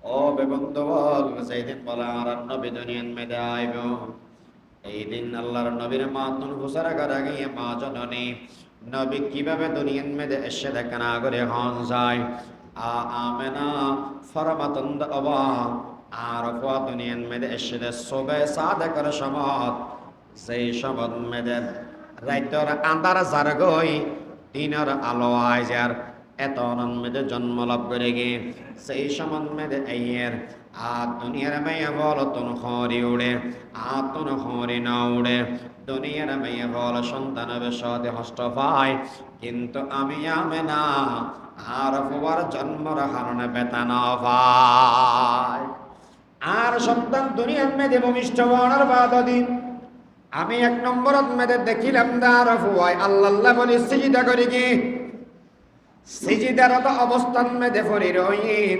ও বেবন্ধু বল, যেদিন বলে আর নবী দুনিয়ার মেয়েদে আইব, এই দিন আল্লাহর নবীর মাতুন হুসারা করা গিয়ে মা জননী নবী কিভাবে দুনিয়ার মেয়েদে এসে দেখে না করে হন যায়। আমেনা ফরমাতন্দ অবা আর ফুয়া দুনিয়ার মেয়েদে এসে দে সবে সাদে করে সমত, সেই সমত মেয়েদের রাইতর আন্ধার জার গই দিনের আলো আয় যার এত মেয়েদের জন্ম লাভ করে গিয়ে সেই সমত মেয়েদে আইয়ের আর দুনিয়ার মেয়ে বল তুন খরি উড়ে আর তুন খরি না উড়ে, দুনিয়ার মেয়ে বল সন্তানের সাথে হষ্ট পায়, কিন্তু আমি না আর ফুয়ার জন্মর হারণে বেতন পায়। আর সন্তান দুনিয়ার মেয়েদে ভূমিষ্ঠ হওয়ার বাদ দিন আমি এক নম্বরত মেয়েদের দেখিলাম দার ফুয়াই আল্লাহ বলি সিজিদা করি কি সিজিদারত অবস্থান মেয়েদে ফরি রহিম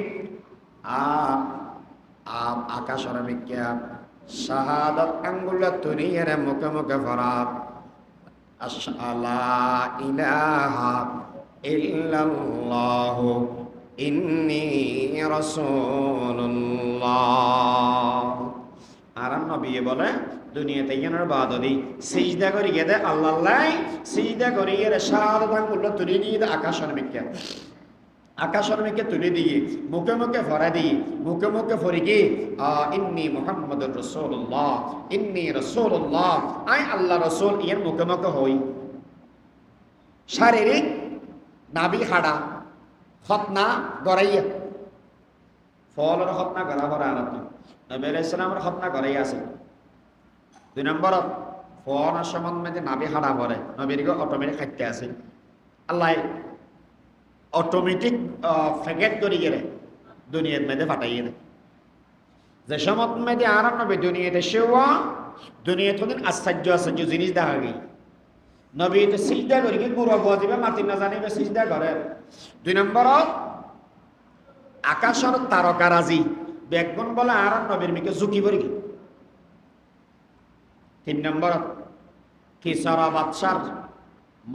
আকাশের বিজ্ঞান শাহাদাত আঙ্গুল তুনিয়ের মুখে মুখে ফরাত আশআলা ইলাহা ইল্লাল্লাহু ইন্নী রাসূলুল্লাহ। আর নবী বলে দুনিয়াতে ইয়ানোর বাদদি সিজদা করি গেদে আল্লাহ সিজদা করি এর শাহাদাত আঙ্গুল তুলি দিয়ে আকাশের বিজ্ঞান আকাশের মেঘে তুলে দিয়ে মুখে মুখে ফরা দিয়ে মুখে মুখে ফরি কি ইন্নি মুহাম্মাদুর রাসূলুল্লাহ ইন্নি রাসূলুল্লাহ, আই আল্লাহ রাসূল এর মুখে মুখে হই। শারীরিক নাবি হাড়া খতনা গড়াইয়া ফলের খতনা গড়া ভরা আনত নবী আলাইহিস সালামের খতনা গড়াই আছে। 2 নম্বর ফল সম্বন্ধে নাবি হাড়া ভরে নবীর অটোমেটিক খাইতে আছে আল্লাহ অটোমেটিক ফেগেট করি গেলে দুনিয়ার মেয়েদে ফাটাইয়ে দেয়। যে সমত মেয়েদে আর নবী দুনিয়াতে সেওয়া দুনিয়া তো আশ্চর্য আশ্চর্য জিনিস দেখা গেই নবী তো সিজদা করি কি গুড়া বুয়া দিবে মাতি না জানিবে সিজদা করে। 2 নম্বর আকাশের তারকারাজি বেগুন বলে আর নবীর মেয়েকে ঝুঁকি পড়ি। 3 নম্বর কিশোরা বাদশার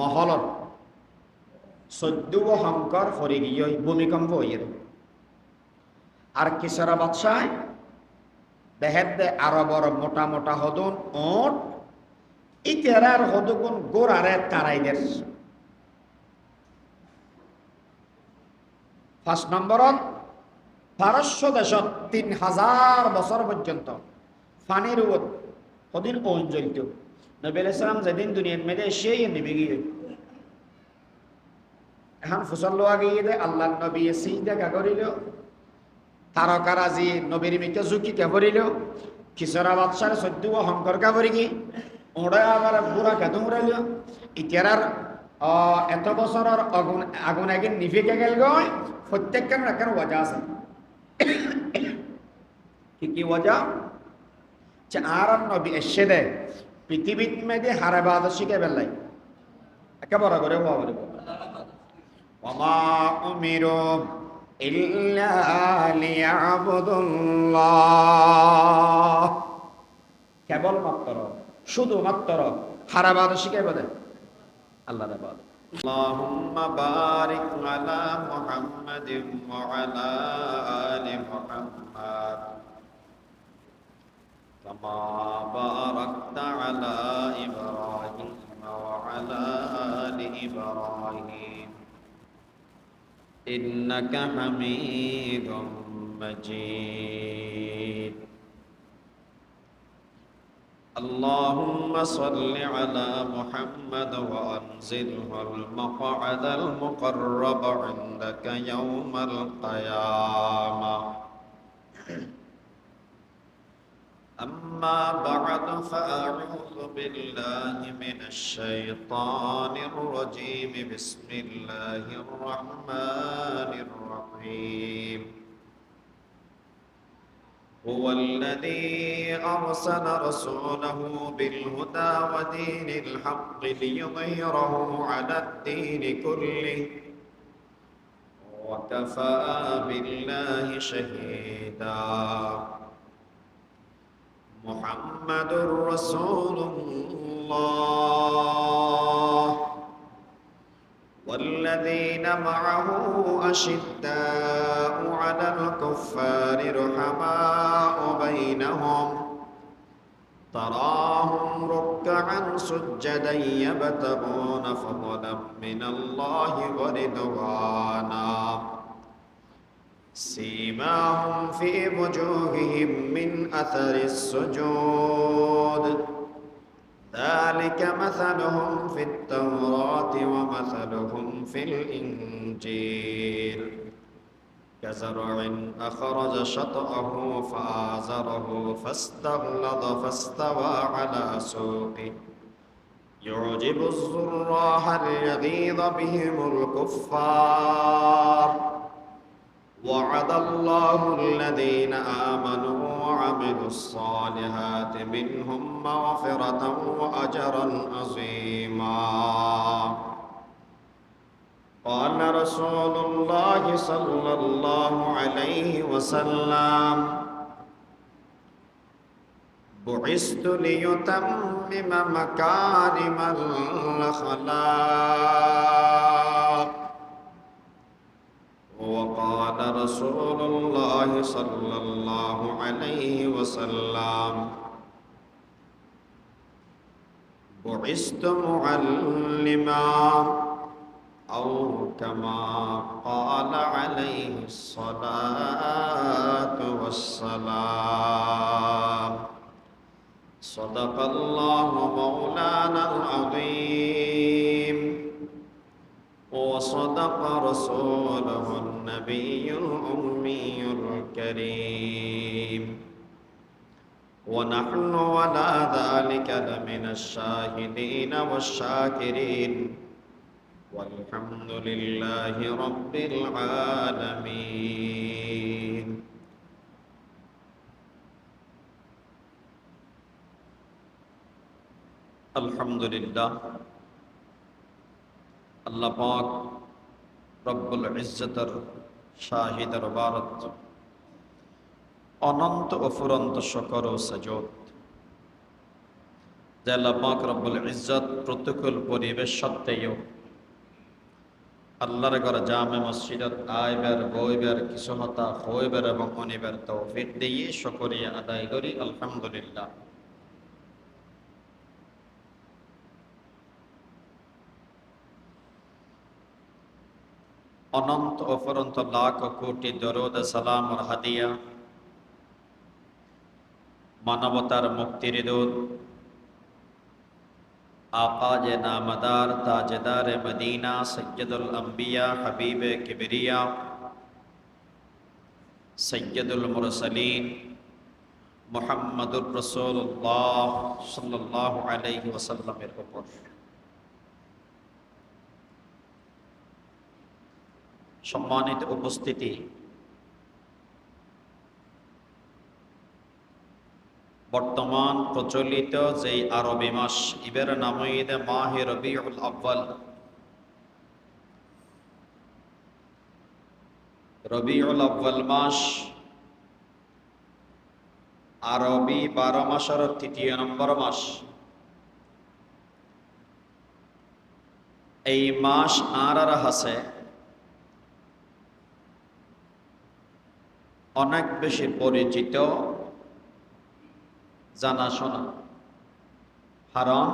মহলত 14 হংকর ফরি গিয়ে ভূমিকম্প হইয়ে আর কিশোরা বাদশায় দেহের দে আরো বড় মোটা মোটা হদন ওট ইতেরার হদগুন গোড়ারে তারাইদের। 5 নম্বরত পারস্য দেশত 3000 বছর পর্যন্ত ফানির হদিন ওন জ্বলিত। নবী আলাইহিস সালাম যেদিন দুনিয়ার মেয়েদে সেই নিবে গিয়ে এখন ফুসল লোয়া গিয়ে দে আল্লাহ নবী সিজদা কা করিল তারকারাজি নবীর মিকে ঝুঁকি কে করিল কিশোরা বাদশার 14 হংকর কা করি কি ওড়ে আবার বুড়া কে দৌড়াইল ইতিয়ার এত বছরের আগুন আগুন একদিন নিভে কে গেল গয় প্রত্যেকখান একটা ওয়াজা আছে। কি ওয়াজা যে আর নবী এসে দে পৃথিবীর মেয়েদে হারে বাদ শিখে বেলাই একেবারে করে হওয়া বলে ওমা উমিরু ইল্লা লিয়াবুদুল্লাহ, কেবলমাত্র শুধুমাত্র হারাবাদ শিখাইবে দেয় আল্লাহর ইবাদত। আল্লাহুম্মা বারিক আলা মুহাম্মাদিন ওয়া আলা আলি মুহাম্মাদ কামা বারাকতা আলা ইব্রাহিম ওয়া আলা আলি ইব্রাহিম إنك حميد مجيد. اللهم صل على محمد وأنزله المقعد المقرب عندك يوم القيامة. أما بعد فأعوذ بالله من الشيطان الرجيم. بسم الله الرحمن الرحيم. هو الذي أرسل رسوله بالهدى ودين الحق ليظهره على الدين كله وكفى بالله شهيدا. محمد رسول الله والذين معه أشداء على الكفار رحماء بينهم تراهم ركعا سجدا يبتغون فضلا من الله ورضوانا سيماهم في وجوههم من أثر السجود ذلك مثلهم في التوراة ومثلهم في الإنجيل كزرع أخرج شطأه فآزره فاستغلظ فاستوى على سوقه يعجب الزراع ليغيظ بهم الكفار وعد الله الذين آمنوا وعملوا الصالحات منهم مغفرة وأجرا عظيما قال رسول الله صلى الله عليه وسلم بعثت ليتمم مكارم الأخلاق وقال رسول الله صلى الله عليه وسلم بعثت معلما أو كما قال عليه الصلاة والسلام صدق الله مولانا العظيم وصدق رسوله النبي الأمي الكريم ونحن ولا ذلك لمن الشاهدين والشاكرين والحمد لله رب العالمين الحمد لله আল্লাহ পাক রব্বুল ইজ্জতের শাহী দরবারত অনন্ত অফুরন্ত শকর ও সাজদ যে আল্লাহ পাক রব্বুল ইজ্জত প্রতিকূল পরিবেশ সত্ত্বেও আল্লাহর ঘর জামে মসজিদত আইবার বইবার কিছু হতা হইবার এবং অনিবার তৌফিক দিয়ে শুকরিয়া আদায় করি আলহামদুলিল্লাহ। অনন্ত অফুরন্ত লাখ কোটি দরুদ সালাম আর হাদিয়া মানবতার মুক্তির দূত आका जे नामदार ताजदार मदीना सैयदुल अंबिया हबीब किबरिया सैयदुल मुरसलीन मुहम्मदुर रसूलुल्लाह सल्लल्लाहु अलैहि वसल्लमेर উপর সম্মানিত উপস্থিতি, বর্তমান প্রচলিত যেই আরবি মাস ইবের নাম ঈদ মাহে রবিউল আউয়াল, রবিউল আউয়াল মাস আরবি 12 মাসের তৃতীয় নম্বর মাস। এই মাস আর হাসে অনেক বেশি পরিচিত জানাশোনা, কারণ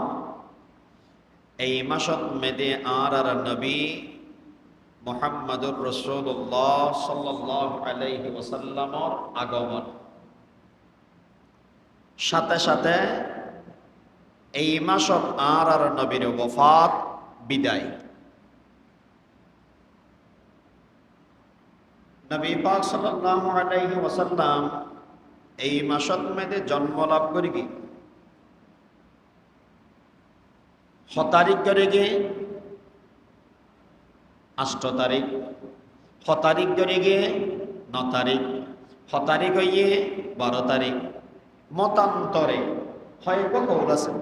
এই মাসত মেদে আর নবী মুহাম্মদুর রাসূলুল্লাহ সাল্লাল্লাহু আলাইহি ওয়াসাল্লামর আগমন, সাথে সাথে এই মাসত আর নবীর ওফাত বিদায়। নবী পাক সাল্লাল্লাহু আলাইহি ওয়াসাল্লাম এই মাসত মেদে জন্ম লাভ করি কি 6 তারিখ করে গে 8 তারিখ, 6 তারিখ করে গে 9 তারিখ, 6 তারিখ হইয়ে 12 তারিখ, মতান্তরে হয় কৌল আছে।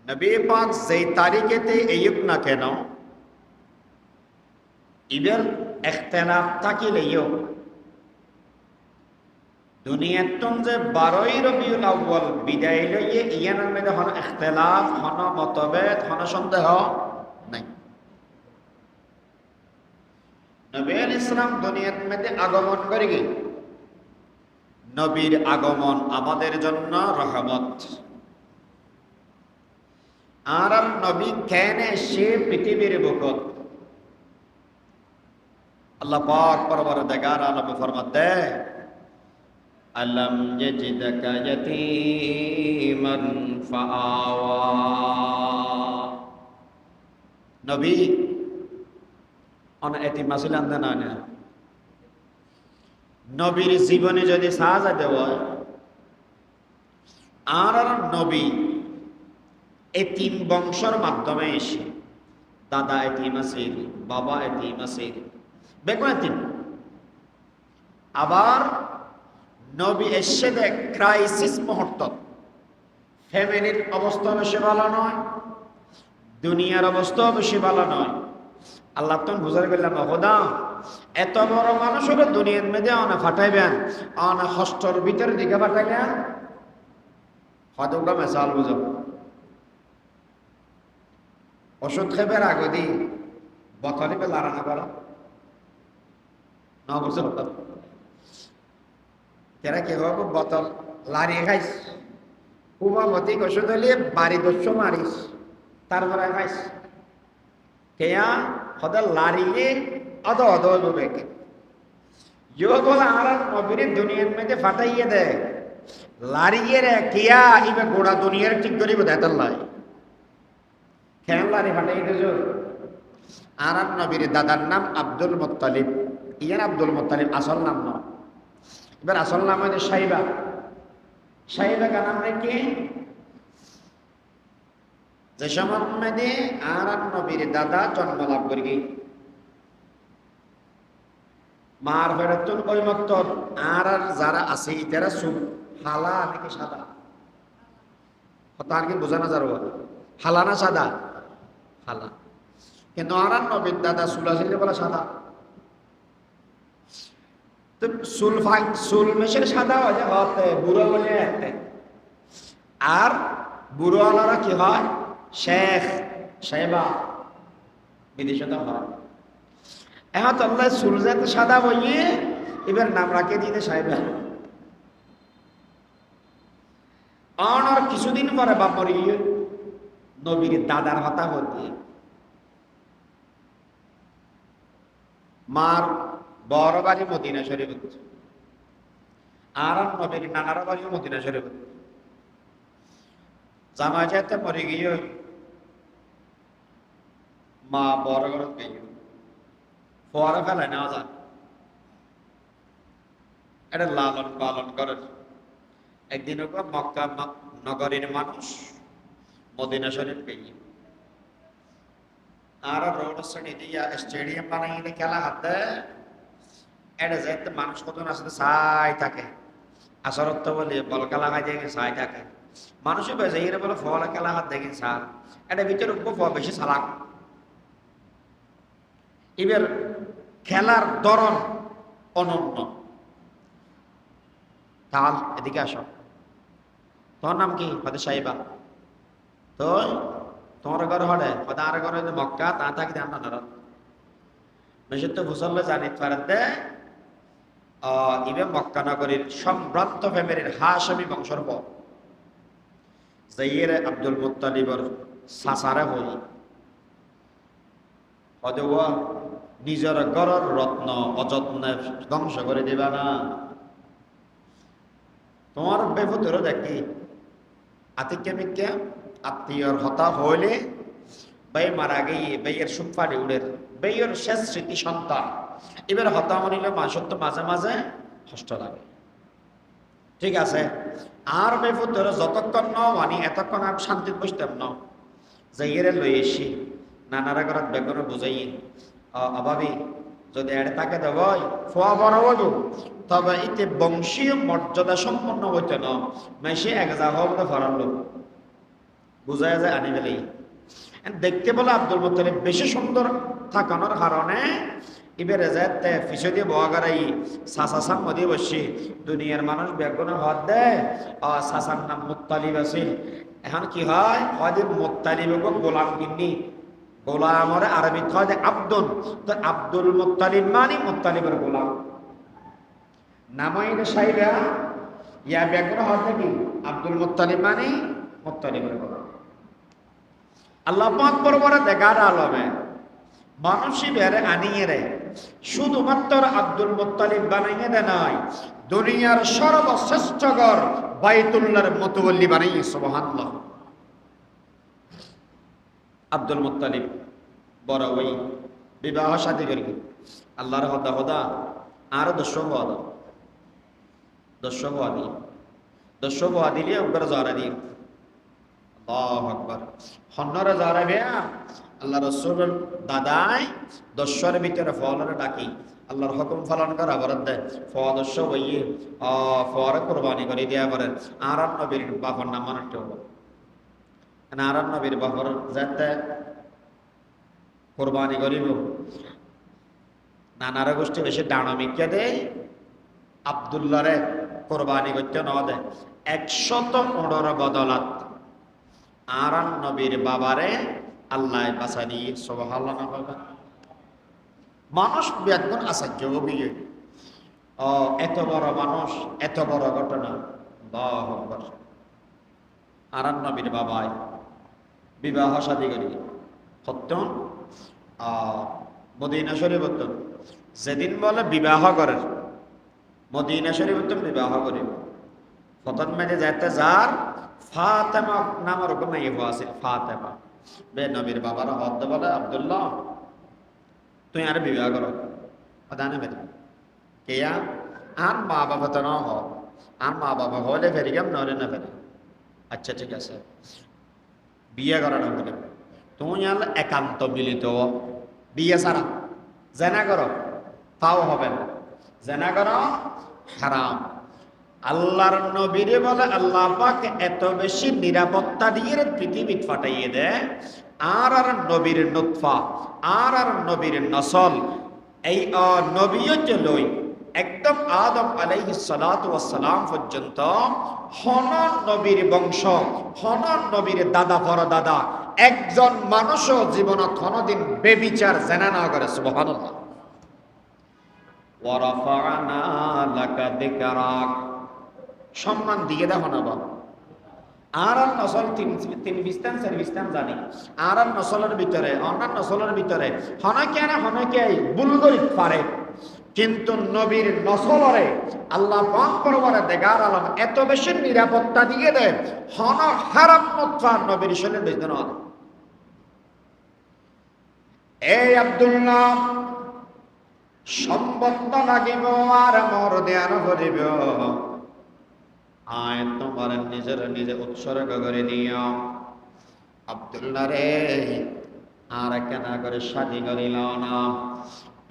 নবী পাক যেই তারিখেতে এইক না কেন ঈদের ইখতিলাফ থাকিলেও দুনিয়াতন যে 12ই রবিউল আউয়াল বিদায় লইয়ে ইয়ানের মধ্যে হন ইখতিলাফ, হন মতভেদ, হন সন্দেহ নাই। নবী আলাইহিস সালাম দুনিয়ার মধ্যে আগমন করে কি? নবীর আগমন আমাদের জন্য রহমত। আর নবী কেন সে পৃথিবীর বুকত আল্লাহ পাক পরবর্তীকার আলম ফরমাতে আলম ইয়াজিদাকা ইয়াতীমান ফাআওয়া। নবী অন এতিম ছিলেন না না, নবীর জীবনে যদি সাজা দেওয়া আর নবী এতিম বংশের মাধ্যমে এসে, দাদা এতিম আছিল, বাবা এতিম আছিল, বেগুন এতিম। আবার নবী এসে দেখ ক্রাইসিস মুহূর্ত, ফ্যামিলির অবস্থা বেশি ভালো নয়, দুনিয়ার অবস্থা বেশি ভালো নয়। আল্লাহ তো বুঝার গেলাম খোদা এত বড় মানুষ হলো দুনিয়ার মধ্যে অনা ফাটাইবেন, অনা হস্টর ভিতরের দিকে ফাটাইলেন, হয়তো মেসাল বুঝাব। ওষুধ খেবের আগে দি বতলে পে লাড়ানো করা না বুঝতে পারতাম তেরা কি হবে, বোতল লাড়িয়ে খাইস, উমামতি ওষুধ হলে বাড়ি দস্য মারিস, তারপরে খাইস কেয়া হদা লাড়িয়ে অদ অদ বেকে বলে আর নবীর দুনিয়ার মধ্যে ফাটাইয়ে দেয়, লাড়িয়ে রে কেয়া ইবে গোড়া দুনিয়ার ঠিক করিব দেতাল্লাই খেয়াল লাড়ি ফাটাই দিয়েছ। আর নবীর দাদার নাম আব্দুল মুত্তালিব, ইয়ার আব্দুল মুত্তালিব আসল নাম নয়। এবার আসল নাম হচ্ছে সাইবা। সাইবা কার নাম রেখে যে সময় মধ্যে আর নবীর দাদা জন্ম লাভ করি মার ফেরতুন ওই মত আর যারা আছে তারা সুখ হালা নাকি সাদা, আর কি বোঝানো যার হালা না সাদা? হালা। কিন্তু আর নবীর দাদা সুলা ছিল বলে সাদা, তো সুল মেশের সাদা হয়ে হতে বুড়ো বলে একটা, আর বুড়ো আলারা কি হয় শেখ সাহেবা বিদেশে হয়। এখন তো আল্লাহ সুল যাতে সাদা বইয়ে এবার নাম রাখে দিতে সাহেবা। আর কিছুদিন পরে বাপর নবীর দাদার হতা হতে মার বড় বাড়ি মদিনা শরীফ, আর নবীর নানার বাড়িও মদিনা শরীফ। জামা যেতে মরে গিয়ে মা বড় ঘর গিয়ে ফোয়ারা ফেলায় নেওয়া যায়, এটা লালন পালন করে। একদিন মক্কা নগরীর মানুষ মদিনা শরীফ গিয়ে আর রোড শ্রেণী দিয়া স্টেডিয়াম বানাইলে খেলা হাতে এটা যাইতে মানুষ কত আসলে চাই থাকে, আসরত বলে বল খেলা খাই দেখে চাই থাকে মানুষে বেজে এর বলে ফলা খেলা হাত দেখে চাল এটা ভিতরে বেশি চালাক। এবার খেলার ধরন অনন্য। তাল এদিকে আস, তোমার নাম কি? হতে সাইবা। তো তোমার ঘর হলে হতে আর ঘরে মক্কা তা থাকি ধ্যান না বেশি তো ভূসল্লে জানি পারে ইবে মক্কা নগরীর সম্ভ্রান্ত ফ্যামিলির হাশমি বংশর পর জাইয়ের আব্দুল মুত্তালিবর সাসারে হই হতে নিজের ঘরের রত্ন অযত্নে ধ্বংস করে দিবা না। তোমার বেফুতেরও দেখি আতিকে মিকে আত্মীয়র হতা হইলে বেই মারা গিয়ে বেয়ের সুপারি উড়ের বেয়ের শেষ স্মৃতি সন্তান এবার হতা মনিলে মানুষের তো মাঝে মাঝে কষ্ট লাগে, ঠিক আছে। আর বেফুতের যতক্ষণ ন মানি এতক্ষণ আমি শান্তিতে বসতাম ন যাইয়ের লই এসি নানারা ঘরত বেগুন বুঝাই অভাবী যদি এড়ে তাকে দেব ফোয়া বড় হইব তবে এতে বংশীয় মর্যাদা সম্পন্ন হইতে ন মেশে এক জায়গা হতে ফরার লোক বুঝাই যায় আনি ফেলেই দেখতে বলে আব্দুল মুত্তালিব বেশি সুন্দর থাকানোর কারণে এবারে যাতে পিছু দিয়ে বগারাই সাসাসাম মধ্যে বসছি দুনিয়ার মানুষ বেগুন হদ দেয় সাসার নাম মুত্তালিব আছিল এখন কি হয় হয়তো মুত্তালিবকে গোলাম কিনি গোলামর আরবি হয় আব্দুল তো আব্দুল মুত্তালিব মানে মুত্তালিবের গোলাম নামাইলে সাইবা ইয়া বেগুন হদ কি আব্দুল মুত্তালিব মানে মুত্তালিবের গোলাম আল্লাহ পাক বড় দেখার আলমে মানুষই বেড়ে আনিয়ে রে শুধুমাত্র আব্দুল মুত্তালিব বানাইয়ে দেয় নয় দুনিয়ার সর্বশ্রেষ্ঠ ঘর বাইতুল্লাহর মতওয়াল্লি বানাইয়ে সুবহানাল্লাহ আব্দুল মুত্তালিব বড় ওই বিবাহ শাদী করি আল্লাহর হদা হদা আর দশ হওয়া দিলে ওপর জরা দিয়ে আল্লাহু আকবার হন্নরে জরা বেয়া আল্লাহ রসুলের দাদাই দশের ভিতরে ফলের ডাকি আল্লাহর হুকুম পালন করা বরাদ দেয় ফদস্য বইয়ে ফরে কোরবানি করে দেয়া করেন আর নবীর বাবার নাম মানে আর নবীর বাবার যাতে কোরবানি করিব নানার গোষ্ঠী বেশি ডানমিকে দেয় আব্দুল্লাহরে কোরবানি করতে ন দেয় 115 বদলাত আর নবীর বাবারে আল্লাহ বাসানি সুবহানাল্লাহ না বলবেন মানুষ বেদন আশ্চর্য বিয়ে এত বড় মানুষ এত বড় ঘটনা আল্লাহু আকবার আর নবীর বাবাই বিবাহ শাদী করি সত্যন মদিনা শরীফত যেদিন বলে বিবাহ করেন মদিনা শরীফত বিবাহ করি প্রথম মেয়ে যাইতে যার ফাতেমা নামের মেয়ে আছে ফাতেমা বে নবীর বাবার হদ বলে আব্দুল্লাহ তুই আর বিবাহ করো আদানে বেদ কেয়া আর মা বাবা তো না হ আর মা বাবা হলে ফেরি কেম নলে না ফেরি আচ্ছা ঠিক আছে বিয়ে করা না বলে তুমি আর একান্ত মিলিত বিয়ে ছাড়া জেনা করো তাও হবে না জেনা করো হারাম আল্লাহর নবীরে বলে আল্লাহ পাক এত বেশি নিরাপত্তা দিয়ে পৃথিবী ফাটাইয়ে দেয় আর নবীর নুতফা আর নবীর নসল এই নবীও চলই একদম আদম আলাইহিস সালাতু ওয়াস সালাম পর্যন্ত হনন নবীর বংশ হনন নবীর দাদা পরদাদা একজন মানুষও জীবনত কোনদিন বেবিচার জেনা না করে সুবহানাল্লাহ ওয়া রাফা'না লাকা যিকরাক সম্মান দিয়ে দেখো না বাবা আর নসল তিন বিস্তান চার বিস্তান জানি আর নসলের ভিতরে অন্যান্য নসলের ভিতরে হনকে ভুল করি পারে কিন্তু নবীর নসলরে আল্লাহ পাক পরবরে দেখার আলম এত বেশি নিরাপত্তা দিয়ে দেয় হন হারাম মুতফার নবীর শরীর বেঁচে না এই আব্দুল্লাহ সম্বন্ধ লাগিব আর মর দেয়ান করিব আয় তোমার নিজে উৎসর্গ করে দিও আব্দুল্লাহ রে আর কেনা করে শাদী করিল না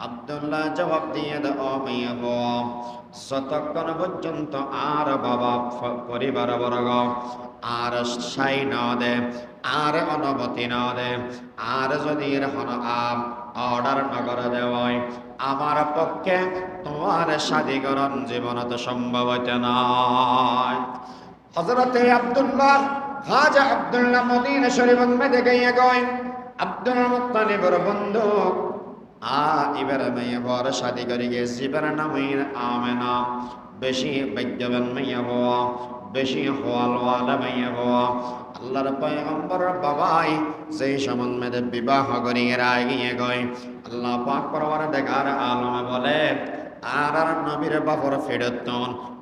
আব্দুল্লাহ জবাব দিয়ে দাও মাইয়া যতক্ষণ পর্যন্ত আর বাবা পরিবার বর্গ আর সাই না দে আর অনুমতি না দে আর যদি এরকম অর্ডার নগর দেওয়ায় আমার পক্ষে তোমার শাদীকরণ জীবনত সম্ভব হতে নয় হযরতে আব্দুল্লাহ খাজা আব্দুল্লাহ মদিনা শরীফের মধ্যে গিয়ে গয় আব্দুল মুত্তালিবের বন্ধু এবার মেয়ে বড় শাদী করে গেছি এবার নামের আমেনা বেশি ভাগ্যবান মেয়ে হওয়া বেশি হওয়ালওয়ালা মেয়ে হওয়া আল্লাহর পয়গম্বর বাবাই যেই সম্বন্ধে বিবাহ করিয়ে রাগিয়ে গয় আল্লাহ পাক পরবার দেখার আলমে বলে আর নবীর বাপর ফেরত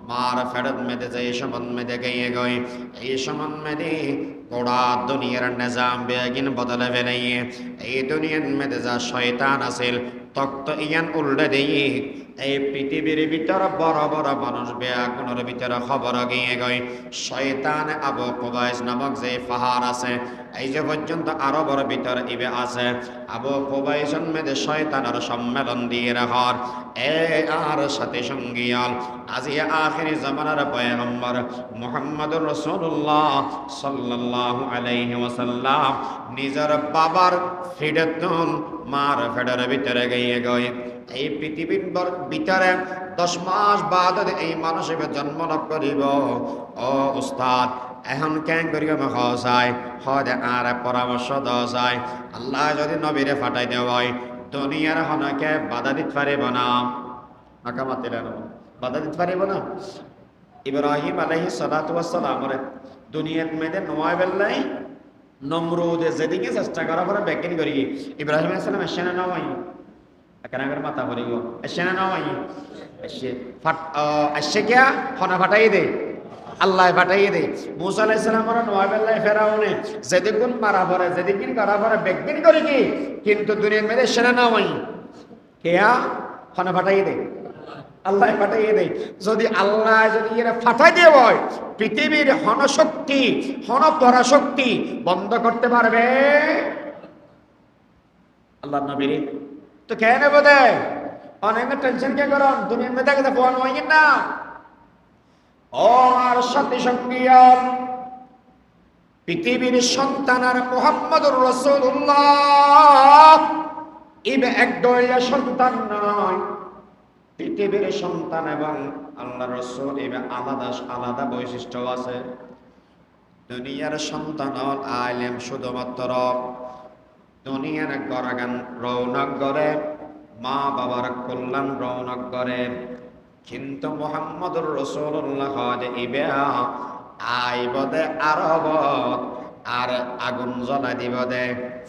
মার ফেরত মেদে যে সম্বন্ধে গিয়ে গয় এই সম্বন্ধে গোড়া দুনিয়ার নিজাম বেগিন বদলে ফেলাইয়ে এই দুনিয়ার মেদে যা শয়তান আছিল তক্ত ইয়ান উল্টে দিয়ে এই পৃথিবীর ভিতরে বড় বড় মানুষ বেয়াগুনের ভিতরে খবর গিয়ে গই শয়তান আবু কুবাইস নামক যে পাহাড় আছে এই যে পর্যন্ত আরবের ভিতরে ইবে আছে আবু কুবাইসের মধ্যে শয়তানের সম্মেলন দিয়ে রাখার আর সাথে সঙ্গীয়াল আজি আখিরি জামানার পয়গম্বর মুহাম্মদুর রাসূলুল্লাহ সাল্লাল্লাহু আলাইহি ওয়াসাল্লাম নিজের বাবার ফিডতুন মার ফেডার ভিতরে গিয়ে গই এই পৃথিবীর ভিতরে 10 মাস বাদ এই মানুষের জন্ম লাভ করিব। ও উস্তাদ, এখন কেন করিব হয় হয় আর পরামর্শ দেওয়া যায়, আল্লাহ যদি নবীরে ফাটাই দেওয়া হয় দুনিয়ার হনকে বাধা দিতে পারিব না। আকামাতিলেন বাধা দিতে পারিব না। ইব্রাহিম আলাইহিস সালাতু ওয়াস সালাম দুনিয়ার মেয়েদের নয় বেল্লাই নমরুদে যেদিকে চেষ্টা করা পরে ব্যাকিং করি ইব্রাহিম আলাইহিস সালাম এসে না নয় এখানে করে মাথা করিব এসে না নয় এসে এসে কিয়া হনা ফাটাই দে আল্লাহ ফাটাই দে। মুসা আলাইহিস সালাম নয় বেল্লাই ফেরাউনে যেদিন মারা পরে যেদিন করা পরে ব্যাকিং করি কি কিন্তু দুনিয়ার মেয়েদের এসে না নয় কেয়া হনা ফাটাই দে আল্লাহ ফাটাই দেয়। যদি আল্লাহ যদি এরা ফাটাই দিয়ে হয় পৃথিবীর হনশক্তি হনপরাশক্তি বন্ধ করতে পারবে আল্লাহ নবীর তো কেন বোধে অনেক টেনশন কে করন দুনিয়ার মেয়ে দেখে ফোন হয় না। ও আর সাথী সঙ্গীয়ান পৃথিবীর সন্তান আর মুহাম্মদুর রাসূলুল্লাহ ইবে একদলীয় সন্তান নয়, পৃথিবীর সন্তান এবং আল্লাহ রাসূল এর আলাদা আলাদা বৈশিষ্ট্য আছে। দুনিয়ার সন্তান হল আলেম শুধুমাত্র দুনিয়ার গরাগান রৌনক করে মা বাবার কল্যাণ রৌনক করে, কিন্তু মুহাম্মদুর রাসূলুল্লাহ ইবে আইবদে আরবত আর আগুন জ্বলা দিব দে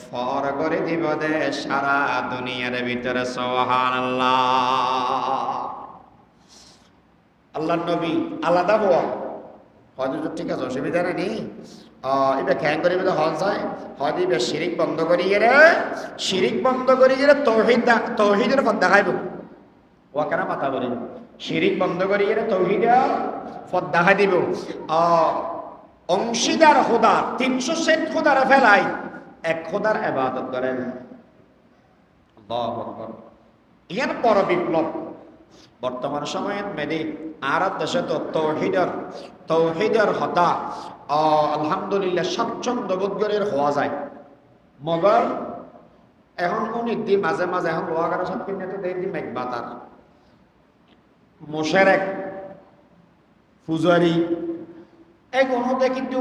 ফর করে দিব দে সারা দুনিয়ার ভিতরে। সুবহানাল্লাহ। আল্লাহর নবী আলাদা হওয়া হয়তো ঠিক আছে অসুবিধা নেই। এবার খ্যাং করি হল যায় হয়তো এবার শিরিক বন্ধ করি গেলে তৌহিদের পথ দেখাইব ও কেন মাথা বলি শিরিক বন্ধ করি গেলে তৌহিদের পথ দেখাই দিব। অংশীদার খোদা 360 খোদার ফেলাই এক খোদার ইবাদত করেন। আল্লাহু আকবার। ইয়ার পর বিপ্লব বর্তমান সময়ে মেদি আরব দেশে তো তৌহিদের হতা আলহামদুলিল্লাহ স্বাচ্ছন্দ্য বোধ করে হওয়া যায়। মগর এখন অনেক দিন মাঝে মাঝে এখন লোহাগারা সব কিনে তো দেখি মেঘ বাতার মোশেরেক ফুজারি এই গণতে কিন্তু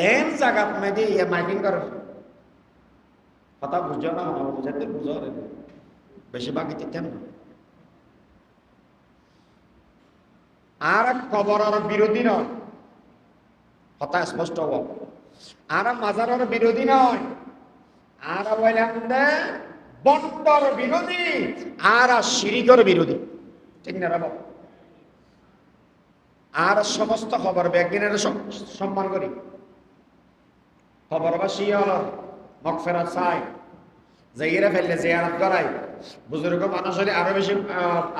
এন জায়গাত মেদি মাইকিং করে কথা বুঝো না বুঝাতে বুঝো বেশিরভাগ দিতেন না। আর কবরের বিরোধী নয়, কথা স্পষ্ট হব। আর মাজারের বিরোধী নয়, আর বললাম বন্দর বিরোধী, আর শিরিকের বিরোধী, ঠিক না রাব। আর সমস্ত খবর বিজ্ঞানের সম্মান করি, খবরবাসী হল মগফিরাত চাই, জায়গা ফেললে জিয়ারত করাই, বুজুর্গ মানুষ হলে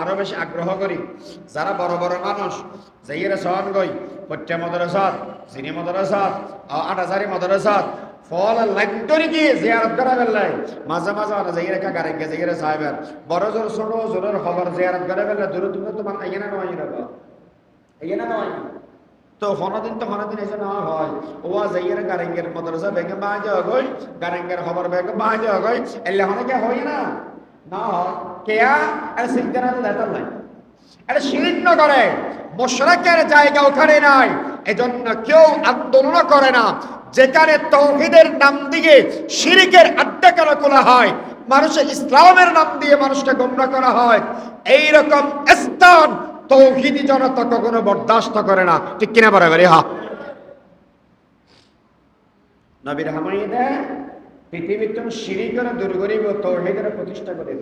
আরো বেশি আগ্রহ করি। যারা বড় বড় মানুষ জায়গা সহন গই পট্টা মদরসাত চিনি মদরসাত আটাজারি মদরসাত ফল লাগতরি কি জিয়ারত করা ফেললাই মাঝে মাঝে জায়গা কা গারে জায়গা সাহেবের বড় জোর ছোট জোরের খবর জিয়ারত করে ফেললে দূর দূর তো মান আইনা নয় এগিয়ে নয় তো হনদিন এসে নেওয়া হয় ও যাইয়ের গারেঙ্গের মদরসা বেগে বাজে হগই গারেঙ্গের খবর বেগে বাজে হগই এলে হনকে হয় না না কেয়া আর সিদ্ধান্ত দেতার নাই এটা শিরিক না করে মুশরিকের জায়গা ওখানে নাই। এজন্য কেউ আন্দোলন করে না যেখানে তাওহীদের নাম দিয়ে শিরিকের আড্ডা খোলা হয়, মানুষের ইসলামের নাম দিয়ে মানুষকে গোমরাহ করা হয়। এই রকম স্থান তৌহিদি জনতা কখনো বরদাস্ত করে না, ঠিক কিনা বরাবর? হ্যাঁ, নবীর হামাইদে পৃথিবীর তুমি শিরিকের দূর করিব, তৌহিদের প্রতিষ্ঠা করিব,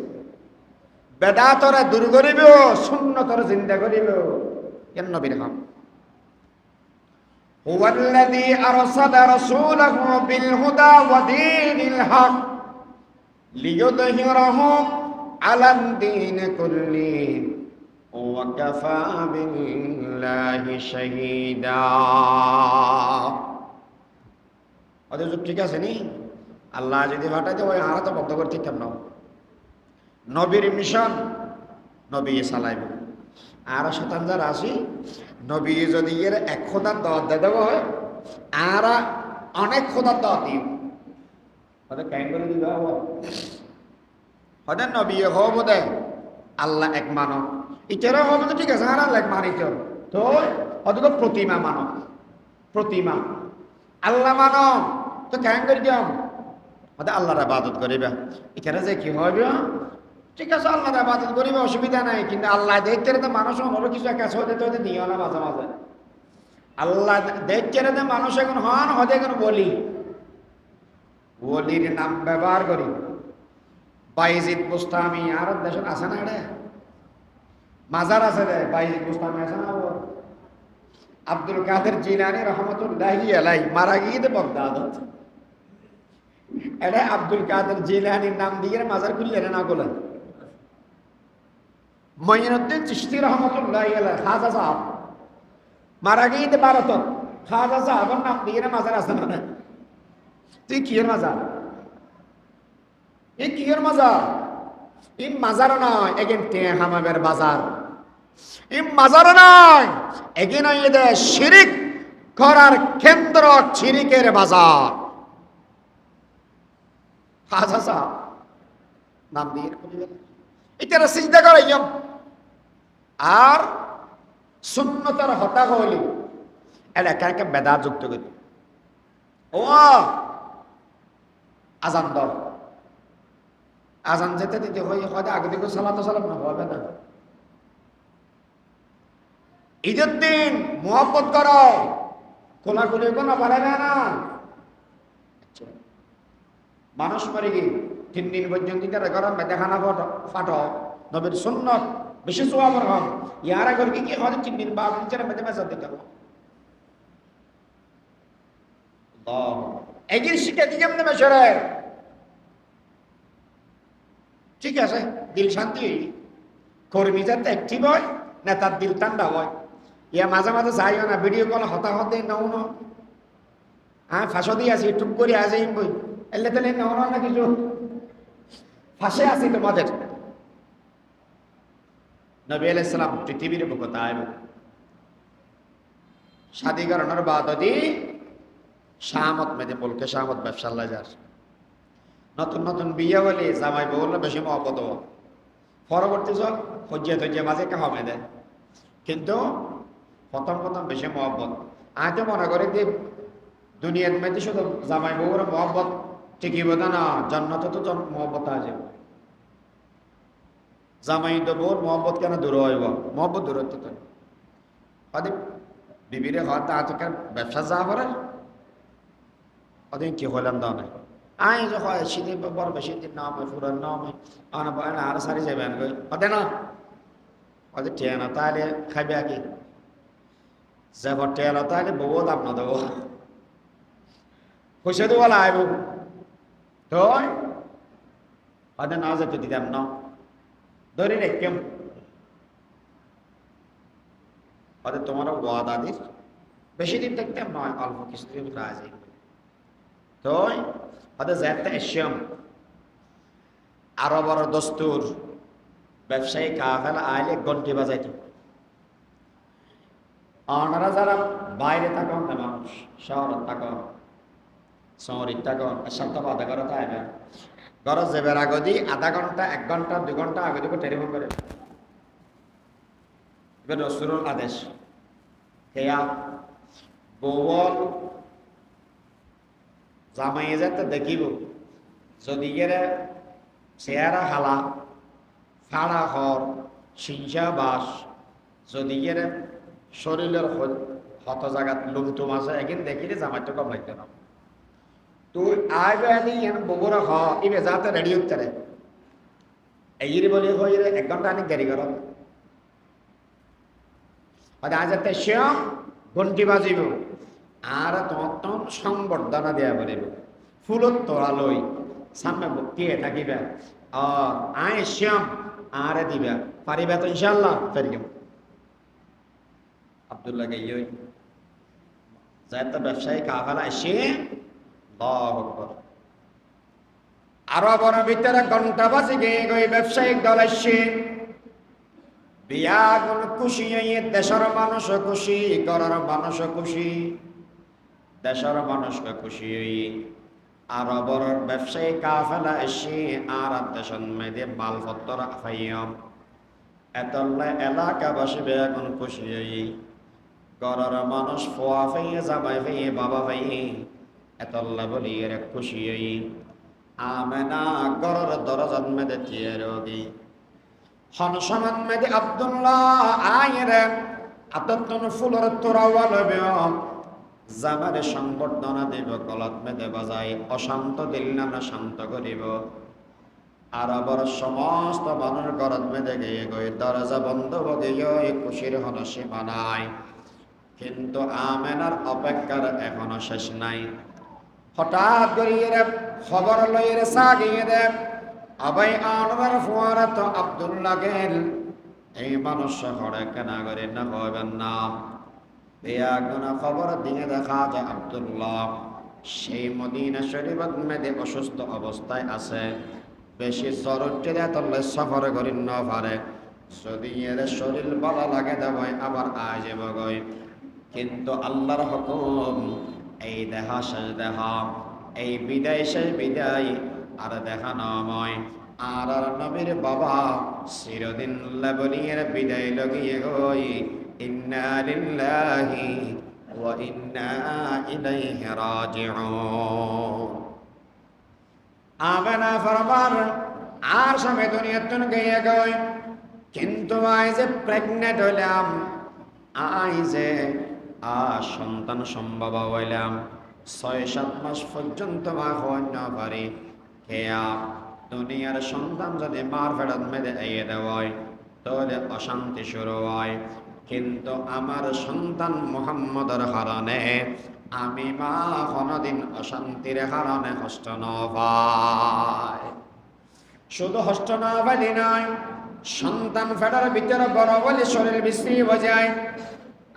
বেদাতরা দূর করিব, সুন্নতর জিন্দা করিব। কেন নবীর হাম হুয়াল্লাযী আরসালা রাসূলাহু বিল হুদা ওয়া দীনিল হক লিইয়ুযহিরাহু আলাদ দীন কুল্লি ওয়াকাফা বিল্লাহি শাহীদা। অথচ ঠিক আছে নি আল্লাহ যদি ফাটাইতে ওই আর তো বন্ধ করতে কেমন নবীর মিশন নবী চালাইব। আর শতান যারা আসি নবী যদি এর এক খোদার দাওয়াত দিয়ে দেওয়া হয় আর অনেক খোদার দাওয়াত দিব ওদের ক্যাং করে দিবে। হয়তো নবী হব দে আল্লাহ এক মানব ইটারও হবে তো ঠিক আছে আর আল্লাহ এক মানিত তো অত প্রতিমা মানব প্রতিমা আল্লাহ মানব তো কেন করে দিয়াম হয়তো আল্লাহর ইবাদত করিবা এখানে যে কি হবে ঠিক আছে আল্লাহর ইবাদত করিবা অসুবিধা নাই কিন্তু আল্লাহ দেখতে তো মানুষ অন্য কিছু কাজ হতে তো নিও না মাঝে মাঝে আল্লাহ দেখতে রে মানুষ এখন হন হতে এখন বলি ওলির নাম ব্যবহার করি বাইজিদ বুস্তামি আর দেশ আছে না এটা মাজার আছে রে বাইজিদ বুস্তামি আছে না আব্দুল কাদের জিলানী রহমতুল্লাহি আলাইহি মারা গিয়ে বাগদাদ এটা আব্দুল কাদের জিলানীর নাম দিয়ে মাজার খুললে না বলেন মঈনুদ্দিন চিশতি রহমতুল্লাহি আলাইহি খাজা সাহেব মারা গিয়ে ভারত খাজা সাহেবের নাম দিয়ে মাজার আছে না তুই কি এর মাজার এই কি এর মাজার এই মাজার নয় এগেন তে হামাবের বাজার এই মাজার নয় এগেন এদের শিরিক করার কেন্দ্র শিরিকের বাজার খাজা সাহেব নাম দিয়ে এটা সিজদা করাইম আর সুন্নতের হতা হইলি এটা একে বেদাত যুক্ত করি ও আজান দর আজান যেতে দিতে হয়তো আগে দিকে সালাত সালাম না হবে না ঈদের দিন মোহাব্বত করো খোলাখুলি কোনো পারে না মানুষ মরে গিয়ে 3 দিন পর্যন্ত গরম দেখানা ফাটো নবীর সুন্নত বেশি সোয়াবর হম ইয়ার আগে কি হয় 3 দিন বা নিচে মেদে মেজাদ দিতে হবে এগিয়ে শিখে দিকে এমনি মেশরে ঠিক আছে দিল শান্তি কর্মী যাতে অ্যাক্টিভ হয় না তার দিল ঠান্ডা হয় ইয়া মাঝে মাঝে যাইও না ভিডিও কল হতাহত দেয় নাও না হ্যাঁ ফাঁসো দিয়ে আছি টুক করে আসে বই এলে তাহলে নাও না কিছু ফাঁসে আছি তোমাদের নবী আলাইহিস সালাম পৃথিবীর বুকে আইব শাদী করানোর বাদ দি শামত মেদে বলকে শামত ব্যবসা আল্লাহ যার নতুন নতুন বিয়ে হলে জামাই বউ বেশি মহব্বত পরবর্তী সব হজ্জিয়া মাঝে কাহা মেদে কিন্তু প্রথম বেশি মহব্বত আজ মনে করে যে দুনিয়ার মধ্যে শুধু জামাই বউর মহব্বত টিকিব না জান্নাতে তো মহব্বত আছে জামাই তো বউর মহব্বত কেন দূর হইব মহব্বত দূর হতে তো হয়তো বিবিরে হয়তো আজকাল ব্যবসা যা করে ওদিন কি হইলাম দাও নাই আই যে হয় শীতে বড় বেশি দিন নাম হয় ফুরান নাম হয় আর সারি যাবেন হতে না হয়তো টেনা তাহলে খাইবে আগে যাব টেনা তাহলে বউ দাম না দেবো পয়সা দেবো আইব তো হয়তো না যেতে দিতাম না ধরে রেখেম হয়তো তোমার ওয়াদা দিস বেশি দিন দেখতাম নয় অল্প কিছুদিন রাজি তো হয়তো যাতে এসম আরো বড় দস্তুর ব্যবসায়ী কাফেলা আইলে ঘন্টি বাজাইত ওনারা যারা বাইরে থাকুন না মানুষ শহরে থাকুন শহরের থাকুন সপ্তাহ আধা ঘন্টা আইবে ঘর যাবার আগে দি আধা ঘন্টা 1 ঘন্টা 2 ঘন্টা আগে দিকে টেলিফোন করে এবার রাসূলের আদেশ কেয়া বউল জামাইয়ে যাতে দেখিব যদি এরা চেহারা হালা ফাড়া হর সিংসা বাস যদি এর শরীরের হত জায়গাত লুমটুম আছে একদিন দেখিলে জামাইতে কম লাগতে না তুই আইবে আনি বগুড়া হ ইবে যাতে রেডি হতে রে এই বলে হয়ে 1 ঘন্টা আনি দেরি কর আজ যাতে শ্যাম ঘন্টি বাজিব আর তখন সংবর্ধনা দেয়া বলিব ফুলত তোরা লই সামনে বক্তিয়ে থাকিবে আয় শ্যাম আরে দিবা পারিবা তো ইনশাআল্লাহ ফেরিম আব্দুল্লাহ গাইয়ই যাতে ব্যবসায়ী কাফেলা এসে আল্লাহু আকবার আরো বড় ভিতরে ঘন্টা বাজে গই ব্যবসায়িক দল এসে বিয়া কোন খুশি হয়ে দেশের মানুষ খুশি ঘরের মানুষ খুশি দেশের মানুষ খুশি হয়ে আরবর ব্যবসায়ী কাফেলা এসে আর দেশন মেয়েদে মালপত্র ফাইয়ম এতল্লা এলাকাবাসী বেগুন খুশি হই ঘরের মানুষ ফোয়া ফাইয়ে জামাই ফাইয়ে বাবা ফাইয়ে এতল্লা বলি এর খুশি হই আমেনা ঘরের দরজাত মেয়েদে দিয়ে রোগী হনসমান মেয়েদে আব্দুল্লাহ আইরে আতত্তন ফুলের তোরাওয়া লবে জামারে সংবর্ধনা দেব গলত মেদে বাজাই অশান্ত দিল না শান্ত করিব আরবর সমস্ত মানুষ গরত মেদে গিয়ে গই দরজা বন্ধ গিয়ে খুশির হন সীমা নাই কিন্তু আমেনার অপেক্ষার এখনো শেষ নাই হঠাৎ করিয়ে খবর লইয়ে সাগিয়ে দেব আবাই আনবার ফুয়ারা তো আব্দুল্লাহ গেল এই মানুষ শহরে কেনা করে না হবেন না বেয়াগুনা খবর দিয়ে দেখা যায় আব্দুল্লাহ সেই মদিনা শরীফত মেদে অসুস্থ অবস্থায় আছে বেশি জ্বর উঠে দেয় তাহলে সফর করি ন পারে যদি এর শরীর ভালো লাগে দেবই আবার আয় যাব গই কিন্তু আল্লাহর হুকুম এই দেখা শেষ দেখা এই বিদায় শেষ বিদায় আর দেখা নয় আর নবীর বাবা চিরদিন বলিয়ে বিদায় লগিয়ে গই ইন্না লিল্লাহি ওয়া ইন্না ইলাইহি রাজিউন আমেনা ফরমান আর সময় দুনিয়াতুন গিয়ে গই কিন্তু আই যে প্রেগনেন্ট হইলাম আই যে সন্তান সম্ভব হইলাম 6-7 মাস পর্যন্ত মা হইন না পারি কেয়া দুনিয়ার সন্তান যদি মার ফেরত মেরে এগিয়ে দেওয়ায় তাহলে অশান্তি শুরু হয় কিন্তু আমার সন্তান মুহাম্মদের কারণে আমি মা কোনদিন অশান্তির কারণে কষ্ট না পাই শুধু কষ্ট না পাই নয় সন্তান ফেটার ভিতরে বড় বলে শরীর বিশ্রী হয়ে যায়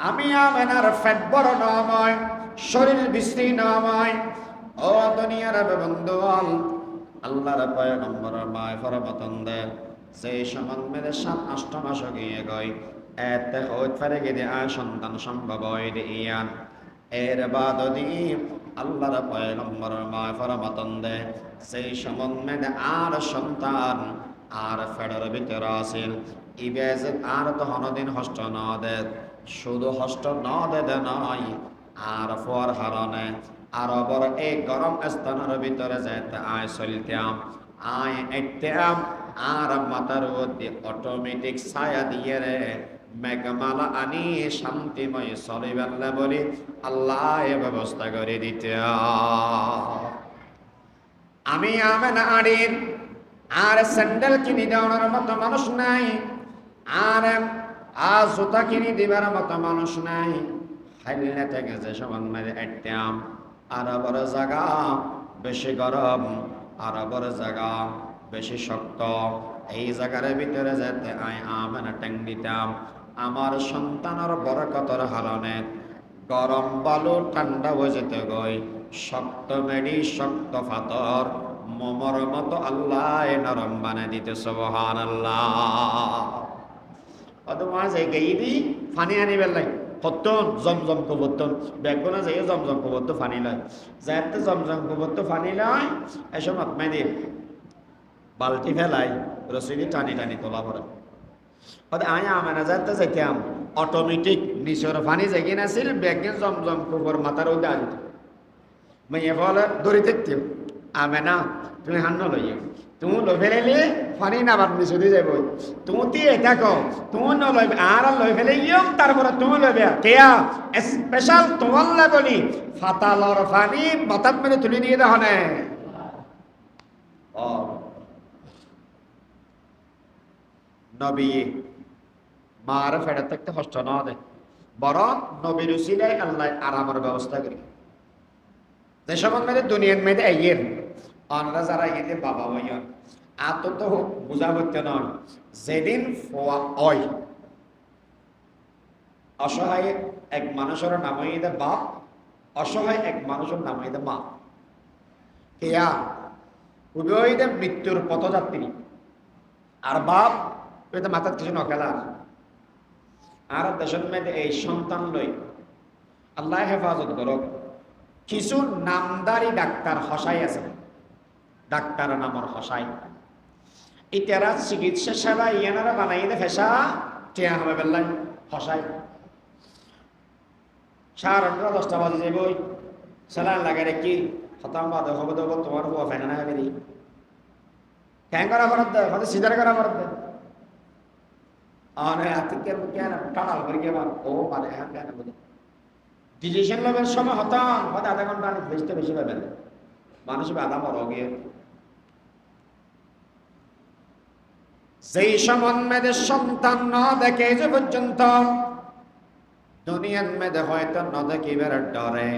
আমি আমেনার ফেট বড় নয় শরীর বিশ্রী নয় ও দুনিয়ার বন্ধু আল্লাহর পয়গম্বরের মায় ফরমাতন দেন সেই সমান মেরে 7-8 মাস গিয়ে গই এতে হইত পারে গিয়ে আর সন্তান সম্ভব হয় ইয়ান এর বাদ দিয়ে আল্লাহর পয়গম্বরের মায় ফরমাতন দেন সেই সমান মেরে আর সন্তান আর ফেডার ভিতরে আসিল ইবেজ আর তো হনদিন হষ্ট না দে শুধু হষ্ট না দে নয় আর ফর হারনে আরবর এই গরম স্থানের ভিতরে যেতে আয় চলতাম আয় একতাম আর মাথার মধ্যে অটোমেটিক ছায়া দিয়ে রে মেঘমালা আনি শান্তিময় চলিবাল্লা বলি আল্লাহ এ ব্যবস্থা করে দিতে আমি আমেনা আড়ির আর স্যান্ডেল কিনে দেওয়ার মতো মানুষ নাই আর জুতা কিনে দিবার মতো মানুষ নাই হাইলে থেকে যে সমান মেরে একতাম আরবর জায়গা বেশি গরম আরবর জায়গা বেশি শক্ত এই জায়গার ভিতরে যেতে আয় আমেনা ট্যাং দিতাম আমার সন্তানের বরকতর হারণে গরম বালু ঠান্ডা হয়ে যেতে গই শক্ত মেডি শক্ত পাথর মোমর মতো আল্লাহ নরম বানিয়ে দিতে সুবহানাল্লাহ অদমাজ এই গেইদি ফানি আনিবেল লাই কতন জমজম কবতন বেগুনা যাই জমজম কবত ফানি লয় যাতে জমজম কবত ফানি লয় এসব আত্মাই দিয়ে বালতি ফেলাই রসিদি টানি টানি তোলা পড়ে হতে আয় আমেনা যাতে যাইতাম অটোমেটিক নিচর ফানি জাগি নাছিল বেগে জমজম কবর মাথার উদে আনিত মাইয়ে বলে দড়ি থাকতে আমেনা তুমি হান্ন লইও তুমি লই ফেলাইলে ফানি না বাদ নিচে দিয়ে যাবো তুমি দিয়ে থাকো তুমি নলই আর লই ফেলে ইয়ম তারপরে তুমি লইবে কেয়া স্পেশাল তোমার বলি ফাতালর ফানি মাথার মেরে তুলে দিয়ে দেওয়া না নবী মার ফেরত থাকতে কষ্ট না দেয় বরং নবীর উসিলায় আল্লাহ আরামের ব্যবস্থা করি যে সব মেয়েদের দুনিয়ার মেয়েদের আইয়ের অনরা যারা এতে বাবা হইয়া আত তো বোঝা করতে নয় যেদিন ফোয়া হয় অসহায় এক মানুষের নাম হইতে বাপ অসহায় এক মানুষের নাম হইতে মা কেয়া উভয়তে মৃত্যুর পথযাত্রী আর বাপ ওইটা মাথার কিছু নকেলা আর দেশের মেয়েদের এই সন্তান লই আল্লাহ হেফাজত করক কিছু নামদারি ডাক্তার হসাই আছে, ডাক্তার নামর হসাই, ইতারা চিকিৎসা সেবা ইয়ানারা বানাই দে ফেসা টিয়া হবে বেল্লাই হসাই। 10:30 বাজে যাবো স্যালাইন লাগাই রেখি খতম বাদে হবে দেবো তোমার হুয়া ফেনা না বেরি ক্যাং করা ফরত দেয় হয়তো সিজার করা ফরত দেয় আর আতিকে কেন টানাল করে গেলাম ও মানে হ্যাঁ কেন বলে ডিসিশন লবের সময় হতাম হয়তো আধা ঘন্টা অনেক বেশি পাবেন মানুষ আধা মর গিয়ে যেই সমন্মেদের সন্তান ন দেখে যে পর্যন্ত দুনিয়ার মেয়েদের হয়তো ন দেখিবার ডরে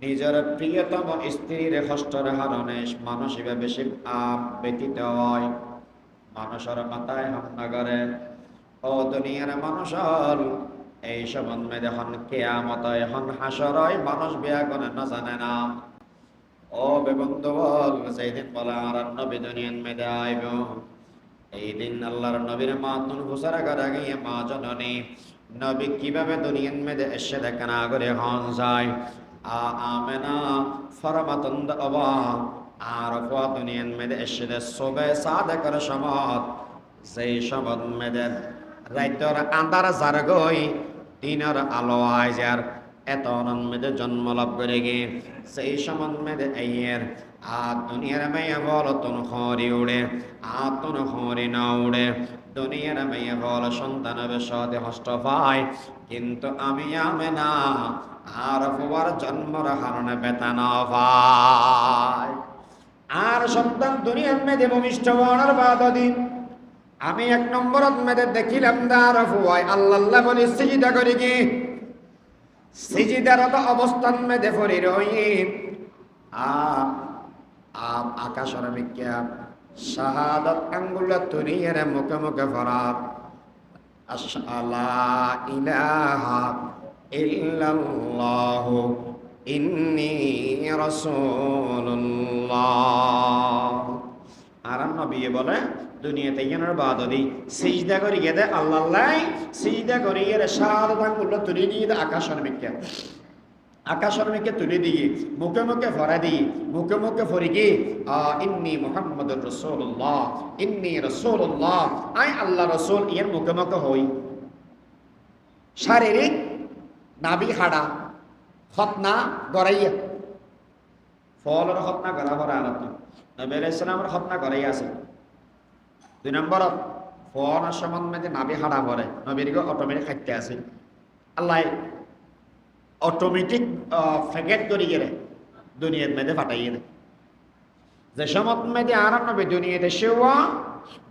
নিজের প্রিয়তম স্ত্রীর কষ্টর হারণে মানুষ বেশি ব্যতীত হয়, মানুষের মাথায় হামলা করে। ও দুনিয়ার মানুষের এই সম্বন্ধে যখন কেয়ামত হন হাসর হয় মানুষ বিয়া করে না জানে না। ও বেবন্ধু বল যেদিন বলে আর নবী দুনিয়ার মেয়েদের আইব এই দিন আল্লাহর নবীর মাতুন হুসারা করা গিয়ে মা জননী নবী কিভাবে দুনিয়ার মেয়েদের এসে দেখে না করে হন যায় আমেনা ফরমাতন্দ অবা আর ফুয়া দুনিয়ার মেয়েদের এসে সবে সাদে করে সমত সেই সমত মেয়েদের রাইতর আন্ধার যার গই দিনের আলো আইজার এত মেয়েদের জন্ম লাভ করে গিয়ে সেই সমত মেয়েদের আইয়ের আর দুনিয়ার মেয়ে বল তুন খরি উড়ে তুন খরি না উড়ে দুনিয়ার মেয়ে বল সন্তান সাথে হষ্ট পায় কিন্তু আমি আমেনা আর ফুয়ার জন্মর হারণে বেতন পায় আর সন্তান দুনিয়ার মেয়েদের ভূমিষ্ঠ বর্ণার বাদ দিন আমি 1 নম্বরত মেয়েদের দেখিলাম দার ফুয়ায় আল্লাহ বলি সিজদা করি কি সিজদারত অবস্থান মেয়েদে ফরি রই আকাশের মিক্যা শাহাদাত আঙ্গুলা তুনিয়ের মুখে মুখে ফরাত আশআলা ইলাহা ইল্লাল্লাহু ইন্নী রাসূলুল্লাহ। আর নবী বলে দুনিয়াতে ইয়ানোর বাদদি সিজদা করি গেদে আল্লাহ সিজদা করি এর শাহাদাত আঙ্গুলা তুলি নিয়ে আকাশের মিক্যা তুলে দিয়ে মুখে মুখে ফরা দিয়ে মুখে মুখে ফরি কি ইন্নী মুহাম্মাদুর রাসূলুল্লাহ ইন্নী রাসূলুল্লাহ আই আল্লাহ রাসূল এর মুখে মুখে হই। শারীরিক নাভি হাড়া খতনা গড়াইয়া ফলর খতনা গড়া ভরা আনত নবী আলাইহিস সালামের খতনা গড়াই আছে। 2 নম্বরত ফল সম্বন্ধে নাভি হাড়া ভরে নবীর অটোমেটিক খাইতে আছে আল্লাহ অটোমেটিক ফেকেট করে গেলে দুনিয়ার মেয়েদের ফাটাইয়ে দেয় যে সমত মেয়েদের আর নবী দুনিয়াতে সেওয়া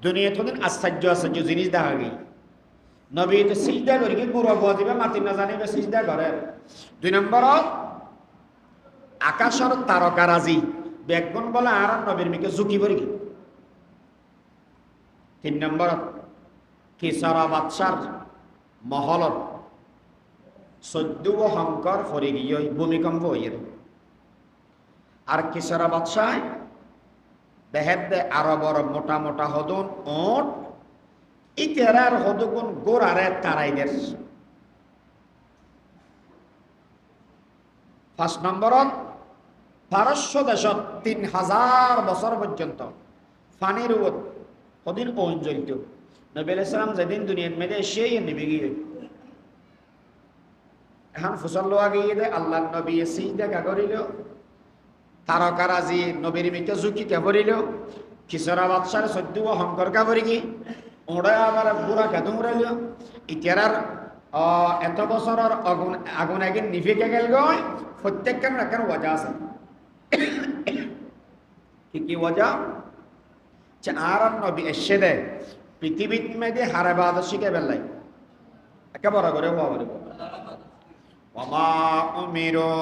দুনিয়াতে আশ্চর্য জিনিস দেখা গিয়ে নবী তো সিজদা করি কি পুরো বুঝিবে মাটি না জানিবে সিজদা করে। 2 নম্বরত আকাশের তারকারাজি বেগুন বলে আর নবীর মিকে ঝুঁকি পড়ি কি। 3 নম্বরত কিসারা বাদশার মহলত 14 হংকর ফরি গিয়ে ভূমিকম্প হইয়ের আর কিসারা বাদশাহ দেহের দে আরো বড় মোটা মোটা হদুন ওট ইতেরার হদুগুন গোড়ারে তারাইদের। 5 নম্বরত পারস্য দেশত 3000 বছর পর্যন্ত পানির উপর হদিন পৌঁছ জ্বলিত নবী আলাইহিস সালাম যেদিন দুনিয়ার মেয়েদের সেই নিবে গিয়ে এখন ফুসল লোয়া গিয়ে দে আল্লাহ নবী সিজদা করিল তারকারাজি নবীর মিকে ঝুঁকি করিল কিশোরা বাদশার 14 হংকর কাপড়ি কি ওড়ে আবার বুড়া কেদম উড়াইল ইতিয়ার এত বছরের আগুন একদিন নিভে গেল গয় প্রত্যেকখান একটা ওয়াজা আছে কি ওয়াজা যে আর নবী এসে দে পৃথিবীর মেয়েদের হারে বাদ শিখে বেলাই একেবারে করে বাবা ওয়ামা উমিরু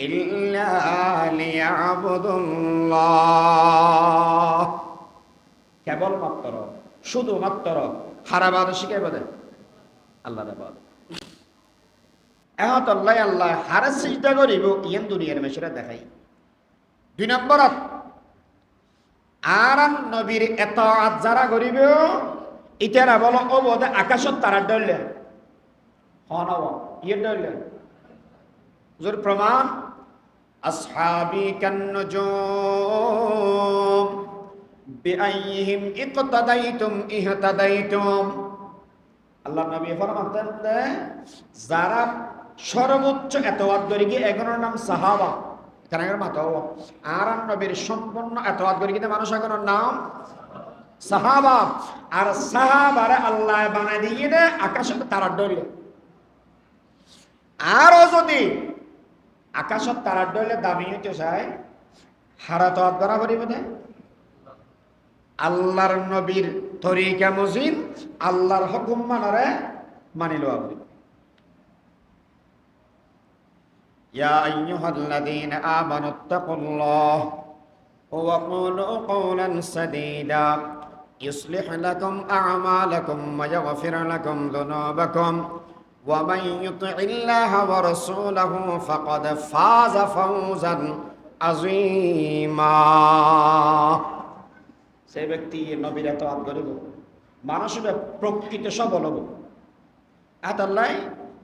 ইল্লা লিয়াবুদুল্লাহ কেবলমাত্র শুধুমাত্র হারাবাদ শিখে বলে আল্লাহর ইবাদত এখন আল্লাহ হারা সিজদা করিব ইয়ান দুনিয়ার মেশরা দেখাই। 2 নম্বরত আর নবীর এতাআত যারা করিব ইতারা বলো ও বোধে আকাশত তারা ডললে হনব ইয়ে ডললে জোর প্রমাণ আসহাবি কান্নুজুম বিআইহিম ইকতাদাইতুম ইহতাদাইতুম। আল্লাহ নবী ফরমাতেন যারা সর্বোচ্চ এতওয়াত করি কি এগুলোর নাম সাহাবা, কেন মাতাও আর নবীর সম্পূর্ণ এতওয়াত করি কিন্তু মানুষ এগুলোর নাম সাহাবা। আর সাহাবারে আল্লাহ বানাই দিয়ে দে আকাশে তারার ডরিয়ে। আরো যদি আকাশত তারার ডইলে দামি হইতে চায় হারা তো আদরা করিব না। আল্লাহর নবীর তরিকা মুজিন আল্লাহর হুকুম মানারে মানি লওয়া করিব। ইয়া আইয়ুহাল্লাযীনা আমানুত্তাকুল্লাহ ওয়া কুলু কওলান সাদীদা ইউসলিহ লাকুম আ'মালাকুম ওয়া ইয়াগফির লাকুম যুনুবাকুম ومن يطع الله ورسوله فقد فاز فوزا عظيما। সে ব্যক্তি নবীর ইতাআত করিব মানুষের প্রকৃত সবল হব। আল্লাহ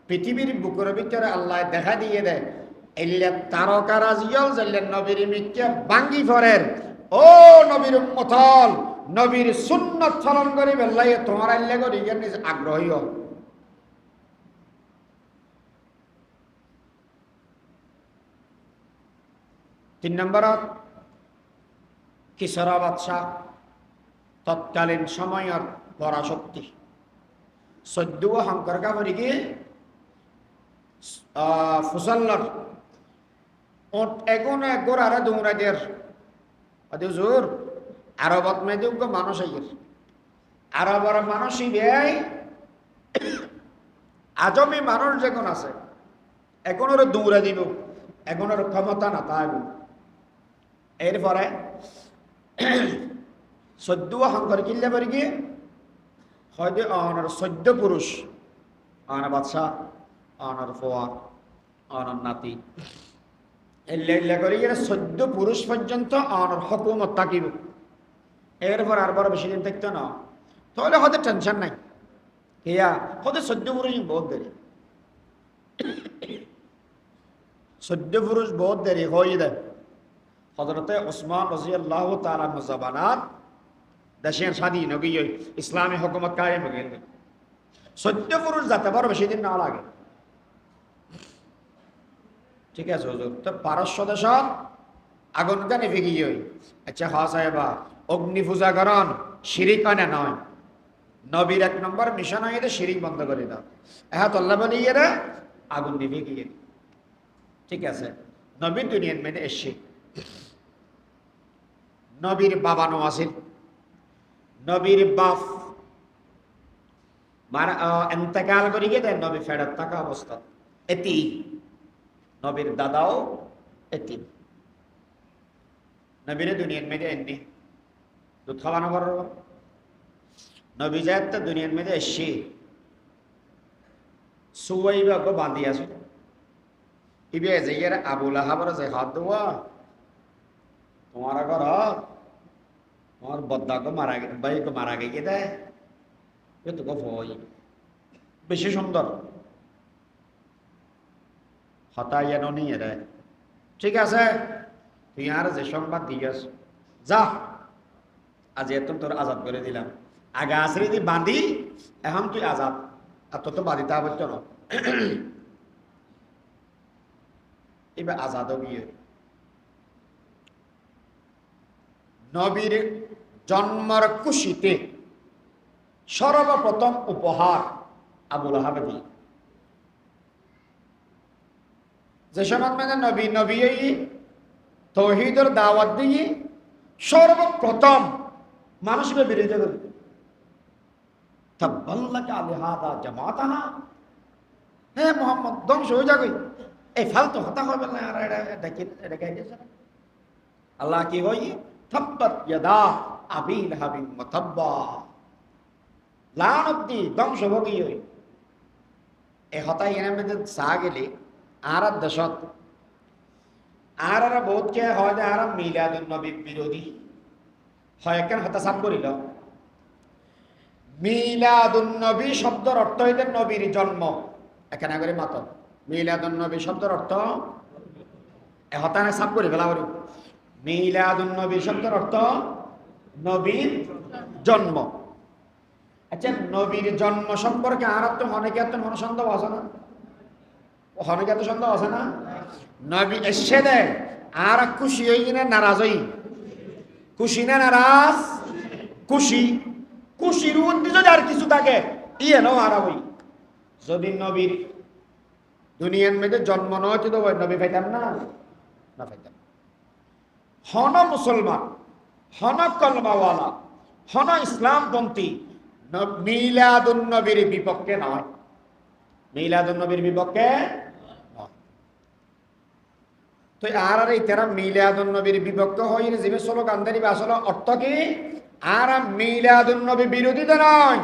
পৃথিবীর বুকের ভিতরে আল্লাহ দেখা দিয়ে দেয় এল্লা তারকা রাজিয়াল জাল্লেন নবীর মিথ্যা ভাঙ্গি ফরের। ও নবীর উম্মতল নবীর সুন্নাত পালন করিবে আল্লাহ তোমার আল্লাহ করি নিজে আগ্রহী হও। 3 নম্বরত কিসরা বাদশাহ তৎকালীন সময়ের পরাশক্তি 14 হাঙ্কর কাপড়ি কি ফুসাল্লার ওট এগুনে গোরারে দুমরাদের আদি জোর আরবত মেদুগ মানুষ আইয়ের আরবর মানুষই বেই আজমি মানুষ যেগুন আছে এগুনের দৌড়া দিব এগুনের ক্ষমতা না তাইব। এরপরে 14 হাঙ্কর কিনলে পারি কি হয়তো অনার 14 পুরুষ অনার বাদশাহ অনার ফোয়া অনার নাতি এল্লা করি 14 পুরুষ পর্যন্ত অনার হুকুমত থাকিব। এরপর আর বড় বেশি দিন থাকতো না তাহলে হয়তো টেনশন নাই হিয়া হয়তো 14 পুরুষ বহুত দেরি 14 পুরুষ বহুত দেরি হয়ে দেয়। হযরতে ওসমান রাদিয়াল্লাহু তাআলা জবানাত দেশের স্বাধীন হয়ে ইসলামী হুকুমত কায়েম হয়ে গেল। 14 পুরুষ যাতে বড় বেশি দিন না লাগে। ঠিক আছে হুজুর তো পারস্য দেশ আগুন কানে ফিকি হই আচ্ছা হা সাহেবা অগ্নি পূজা করন শিরিক আনে নয় নবীর 1 নম্বর মিশন হইতে শিরিক বন্ধ করে দাও। এহাত আল্লাহ বলি এরা আগুন নিভে গিয়ে ঠিক আছে। নবীর দুনিয়ার মধ্যে এসে নবীর বাবা নওয়াসিল নবীর বাপ মারা ইন্তেকাল করে গিয়ে দেন নবী ফেরত থাকা অবস্থা এতি নবীর দাদাও এতি নবীর দুনিয়ার মধ্যে এমনি দুধ খাওয়ানো বড় নবী যায় তো দুনিয়ার মধ্যে এসে সুয়াইবা গো বাঁধি আছে ইবে যাইয়ার আবুল আহাবর যে হাত দেওয়া তোমার ঘর তোমার বদ্দা কো মারা ভাই কো মারা গিয়ে দেয় এ তো গো ভয় বেশি সুন্দর হতাইয়ানো নিয়ে দেয়। ঠিক আছে তুই আর যে সংবাদ দিয়াস যা আজ এত তোর আজাদ করে দিলাম আগে আসরে দি বাঁধি এখন তুই আজাদ আর তো বাঁধি তা বলছো না এবার আজাদ বিয়ে নবীর জন্মের খুশিতে সর্বপ্রথম উপহার আবুল আহাব দি যে সময় মানে নবী নবী তৌহিদের দাওয়াত দিয়ে সর্বপ্রথম মানুষকে বিরোধিতা করে তাব্বাল্লাকা লিহাদা জামাতানা হে মুহাম্মদ ধ্বংস হয়ে যাবে এই ফালতু হতা হবে না আর এটা গাইতেছে না আল্লাহ কি হই তাব্বাত ইয়াদা আবি লাহাবিন ওয়া তাব্বা লানত দি ধ্বংস ভোগী হই এই হতা এর মধ্যে সা গেলে আর দশত আর বহুত কে হয় আর মিলাদুন নবী বিরোধী হয় কেন হতা সাপ করিল মিলাদুন নবী শব্দের অর্থ হইতে নবীর জন্ম এখানে করে মাত মিলাদুন নবী শব্দের অর্থ হতানে সাপ করে ফেলা হল। মিলাদুন নবী শব্দের অর্থ নবীর জন্ম। আচ্ছা, নবীর জন্ম সম্পর্কে আর তো অনেকে এত মনসন্দেহ আছে না? অনেকে এত সন্দেহ আছে না? নবী এসে দেয় আর খুশি হই না নারাজ হই? খুশি না নারাজ? খুশি। খুশির মধ্যে যদি আর কিছু থাকে ইয়ে নাও আর হই। যদি নবীর দুনিয়ার মধ্যে জন্ম নয় তো নবী পাইতাম না, না পাইতাম। হন মুসলমান, হন কলমাওয়ালা, হন ইসলামপন্থী মিলাদুন নবীর বিপক্ষে নয়। মিলাদুন নবীর বিপক্ষে নয়। তো আর এই তেরা মিলাদুন নবীর বিপক্ষে হই যে স্লোগান দেবে আসলে অর্থ কি? আর মিলাদুন নবী বিরোধী তো নয়।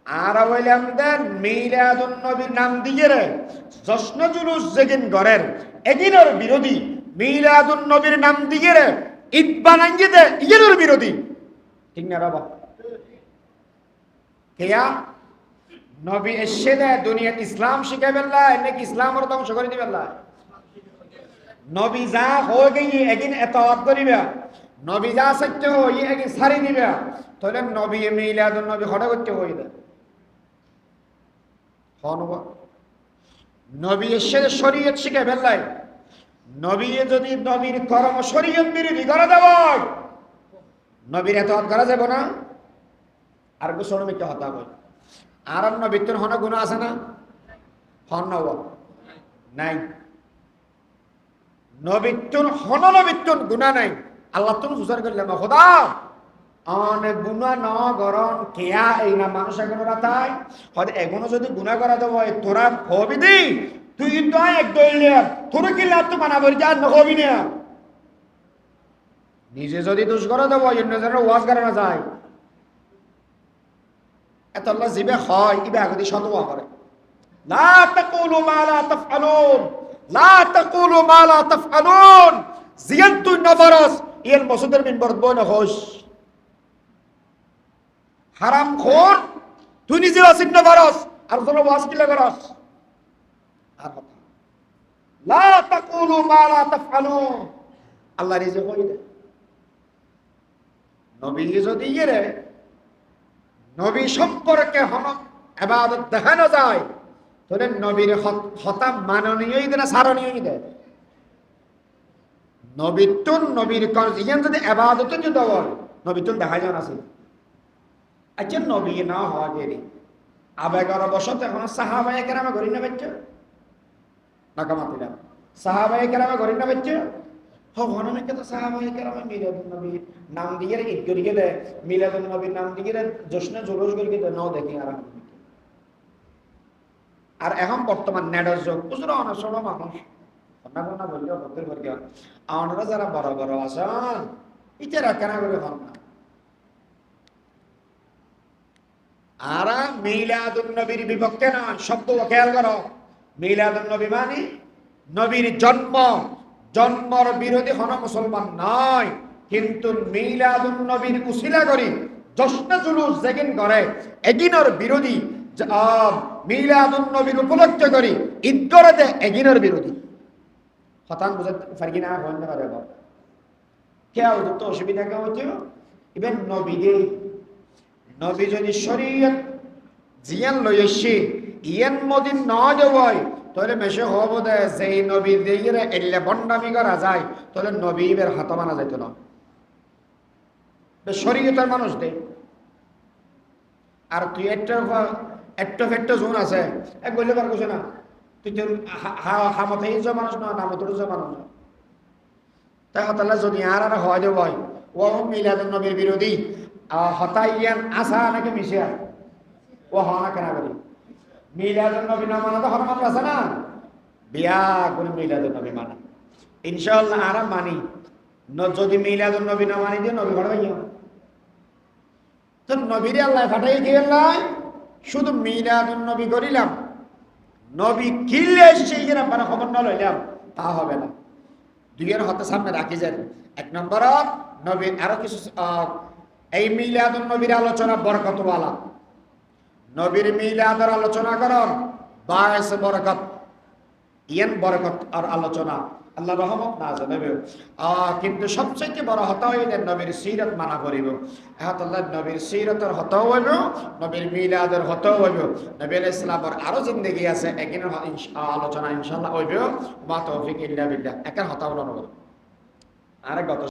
আর বললাম দেন মিলাদুন নবীর নাম দিয়ে রে জশ্ন জুলুস যেদিন গড়ের এদিনের বিরোধী। মিলাদুন নবীর নাম দিয়ে রে ঈদ বানাইয়ে দে ইয়ের বিরোধী। ঠিক না বাবা? কেয়া নবী এসে দেয় দুনিয়ার ইসলাম শিখে ফেললায় নাকি ইসলামের ধ্বংস করে দিবে? নবী যা হয়ে গিয়ে একদিন এতআত করিবে, নবী যা সত্য হয়ে একদিন সারি দিবে। তাহলে নবী মিলাদুন নবী হঠাৎ করতে হইবে নবী এসে শরীয়ত শিখে ফেললাই। নবী যদি নবীর কর্ম শরীয়ত বিরোধী করে দেব, নবীর এতআত করা যাব না। আর গোসল মিথ্যা হতা বই। আর নবীর তোর হন গুণ আছে না? হন নাই। নবীর হন নবীর গুণা নাই। আল্লাহ তুমি হুসার করলাম খোদা অনেক গুণা ন গরম কেয়া এই না মানুষ এখনো রাতায় হয়তো এখনো যদি গুণা করা দেবো তোরা হবি দি তুই কিন্তু এক দইলে তোর কি লাভ তো মানা বলি আর হবি না। নিজে যদি দোষ করে দেবো অন্য জনের ওয়াজ করে না যায় এত আল্লাহ জিবে হয় ইবে আগদি শতওয়া করে। লা তাকুলু মা লা তাফআলুন, লা তাকুলু মা লা তাফআলুন। জিয়ানতু নফরস ইল মাসুদের মিনবার বনে হোস হারাম খোর। তুই নিজে আসিন নফরস আর তোর ওয়াজ কি লাগরস? আর কথা লা তাকুলু মা লা তাফআলুন। আল্লাহ রিজে কই দে নবী যদি ইয়ে নবী সম্পর্কে হন ইবাদত দেখানো যায় তাহলে নবীর হতা মাননীয়ই দেয় না সারণীয়ই দেয়? নবীতুন নবীর ইয়ান যদি ইবাদত যদি দেওয়ার নবীতুন দেখা যান আছে। আচ্ছা নবী না হওয়া গেলে আবেগর বসত এখন সাহাবায়ে কেরামে গরি না বাচ্চা না কামাতিলাম সাহাবায়ে কেরামে গরি না বাচ্চা হন অনেকে তো সাহাবায়ে কেরামে মিলাদুন নবীর নাম দিয়ে ঈদ করি গেলে মিলাদুন নবীর নাম দিয়ে জশ্নে জুলুস করি গেলে নাও দেখি আর এখন বর্তমান নেডর যুগ বুঝলো অনেক সময় মানুষ না বললেও ভক্তের ভর্তি হন আমরা যারা বড় বড় আছেন ইতারা কেন করে হন না। আর মিলাদুন নবীর বিপক্ষে না শব্দ খেয়াল করো। মিলাদুন নবী মানে নবীর জন্ম, জন্মর বিরোধী হন মুসলমান নয়। কিন্তু মিলাদুন নবীর উসিলা করি জশ্ন জুলুস যেদিন করে এদিনের বিরোধী। মিলাদুন নবীর উপলক্ষ করি ঈদ করে দে এদিনের বিরোধী। হতান বুঝতে পারি না হন না পারে কেউ তো অসুবিধা কেউ হচ্ছে ইভেন নবীদের নবী যদি শরীয়ত জিয়ান লই আসি ইয়ান মদিন ন দেওয়াই তাহলে মেশে হব দে সেই নবী দিয়ে এলে বন্ডামি করা যায় তাহলে নবীবের হাত মানা যাইত না। শরীয়তের মানুষ দে আর তুই একটা ফেট্টা জোন আছে এক বললে পার কিছু না তুই তোর হামতে মানুষ না নামতর মানুষ না। তাই হতাল্লা যদি আর হয় দেওয়াই ও মিলাদুন নবীর বিরোধী হতাইয়ান আসা নাকি মিশিয়া ও হনা কেনা করি মিলাদুন নবী না মানা তো হরমাত আছে না বিয়া করে মিলাদুন নবী মানা ইনশাআল্লাহ আর মানি যদি মিলাদুন নবী না মানি দিয়ে নবী ঘর ভাইয়া তো নবীরে আল্লাহ ফাটাই দিয়ে শুধু মিলাদুন নবী করিলাম নবী কিলে সেই যে আপনারা খবর না লইলাম তা হবে না। দুইয়ের হাতে সামনে রাখি যান। এক নম্বর নবীর আরো কিছু এই মিলাদুন নবীর আলোচনা বরকতওয়ালা। নবীর মিলাদের আলোচনা করুন বায়স বরকত ইয়ান বরকত আর আলোচনা আল্লাহ রহমত না জানাবে কিন্তু সবচেয়ে বড় হতা হইলে নবীর সিরত মানা করিব এখন আল্লাহ নবীর সিরতের হতাও হইব নবীর মিলাদের হতাও হইব নবী আলাইহিস সালামের আরো জিন্দেগি আছে একদিনের আলোচনা ইনশাআল্লাহ হইব মা তৌফিক ইল্লা বিল্লাহ একার হতা হলো না আরেক কথা